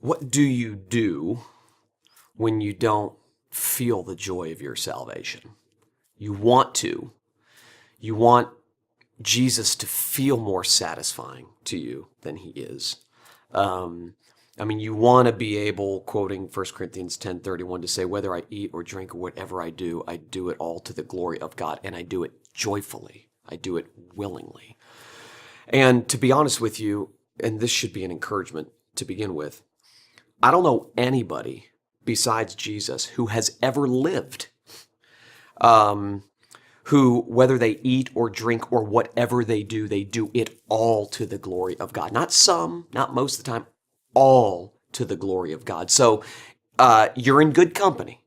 What do you do when you don't feel the joy of your salvation? You want to. You want Jesus to feel more satisfying to you than he is. You want to be able, quoting 1 Corinthians 10:31, to say, whether I eat or drink or whatever I do it all to the glory of God, and I do it joyfully. I do it willingly. And to be honest with you, and this should be an encouragement to begin with, I don't know anybody besides Jesus who has ever lived, who, whether they eat or drink or whatever they do it all to the glory of God. Not some, not most of the time, all to the glory of God. So you're in good company.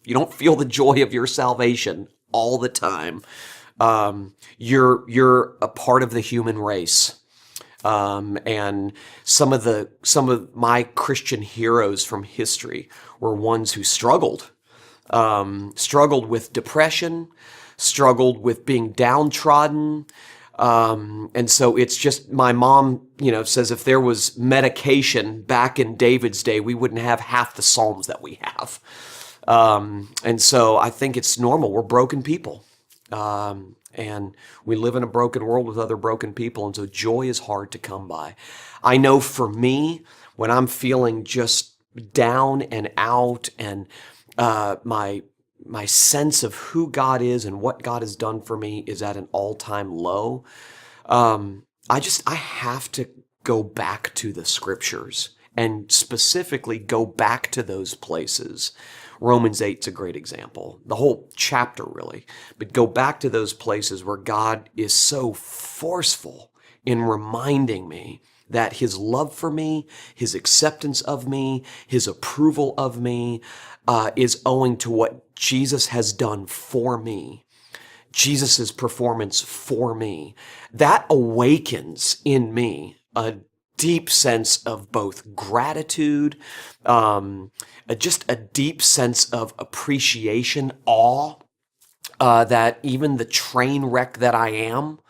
You don't feel the joy of your salvation all the time. You're a part of the human race. And some of my Christian heroes from history were ones who struggled with depression, struggled with being downtrodden. And so it's just, my mom, says if there was medication back in David's day, we wouldn't have half the Psalms that we have. And so I think it's normal. We're broken people. And we live in a broken world with other broken people, and so joy is hard to come by. I know for me, when I'm feeling just down and out, and my sense of who God is and what God has done for me is at an all-time low, I have to go back to the scriptures, and specifically go back to those places. Romans 8's a great example, the whole chapter really, but go back to those places where God is so forceful in reminding me that his love for me, his acceptance of me, his approval of me is owing to what Jesus has done for me, Jesus's performance for me. That awakens in me a deep sense of both gratitude, just a deep sense of appreciation, awe, that even the train wreck that I am,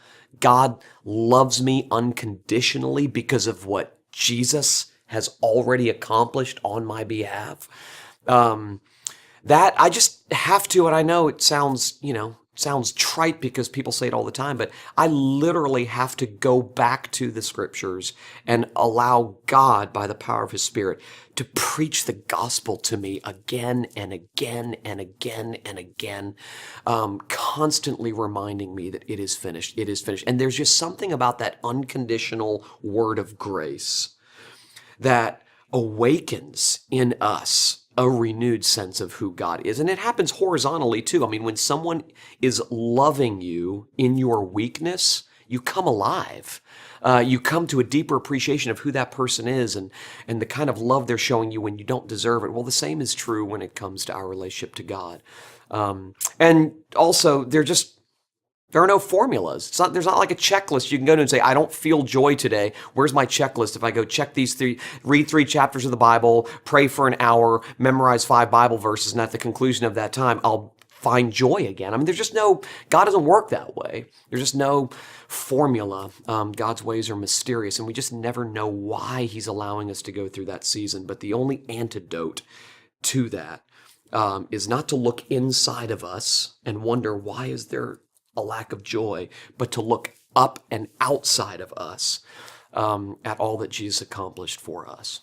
God loves me unconditionally because of what Jesus has already accomplished on my behalf. That I just have to, and I know it sounds trite because people say it all the time, but I literally have to go back to the scriptures and allow God, by the power of his Spirit, to preach the gospel to me again and again and again and again, constantly reminding me that it is finished, it is finished. And there's just something about that unconditional word of grace that awakens in us a renewed sense of who God is. And it happens horizontally too. I mean, when someone is loving you in your weakness, you come alive. You come to a deeper appreciation of who that person is, and the kind of love they're showing you when you don't deserve it. Well, the same is true when it comes to our relationship to God. And also, there are no formulas. There's not like a checklist you can go to and say, I don't feel joy today. Where's my checklist? If I go check these three, read 3 chapters of the Bible, pray for an hour, memorize 5 Bible verses, and at the conclusion of that time, I'll find joy again. I mean, God doesn't work that way. There's just no formula. God's ways are mysterious, and we just never know why he's allowing us to go through that season. But the only antidote to that is not to look inside of us and wonder, why is there a lack of joy, but to look up and outside of us at all that Jesus accomplished for us.